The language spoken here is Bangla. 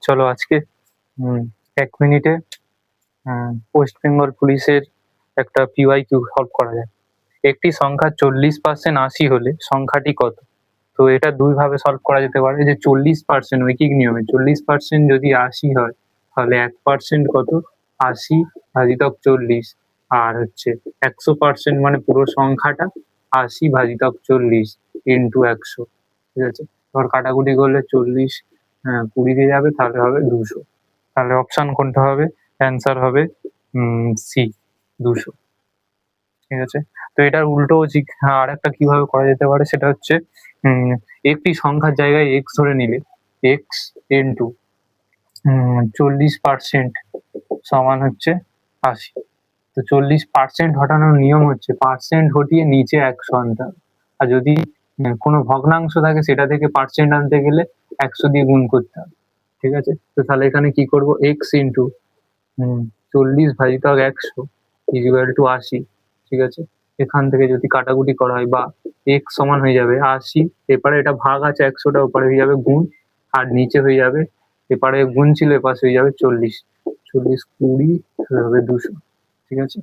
চলো আজকে 1 মিনিটে ওয়েস্ট বেঙ্গল পুলিশের একটা PYQ সলভ করা যায়। একটি সংখ্যা 40% 80 হলে সংখ্যাটি কত? তো এটা দুইভাবে সলভ করা যেতে পারে, যে 40% ঐকিক নিয়মে 40% যদি 80 হয় তাহলে 1% কত? 80 ভাজিতক 40, আর হচ্ছে 100% মানে পুরো সংখ্যাটা 80 ভাজিতক 40 ইন্টু 100। ঠিক আছে, এবার কাটাকুটি করলে 40 20 দিয়ে যাবে, তাহলে হবে 200। তাহলে অপশন কোনটা হবে? অ্যান্সার হবে সি, 200। ঠিক আছে, তো এটার উল্টো আর একটা কিভাবে করা যেতে পারে, সেটা হচ্ছে একটি সংখ্যার জায়গায় এক্স ধরে নিলে এক্স ইন্টু 40% সমান হচ্ছে 80। তো 40% হটানোর নিয়ম হচ্ছে পার্সেন্ট হটিয়ে নিচে 100 আনতে হবে, আর যদি কোনো ভগ্নাংশ থাকে সেটা থেকে পার্সেন্ট আনতে গেলে 100 দিয়ে গুণ করতে হবে। ঠিক আছে, তো তাহলে এখানে কি করব, এক্স ইন্টু 40 ভাজিতক 100 ইকুয়াল টু 80। ঠিক আছে, এখান থেকে যদি কাটাকুটি করা হয় বা এক্স সমান হয়ে যাবে 80, এপারে এটা ভাগ আছে 100টা, ওপারে হয়ে যাবে গুণ, আর নিচে হয়ে যাবে, এপারে গুণ ছিল এপাশে হয়ে যাবে 40, 40 20 হবে 200। ঠিক আছে।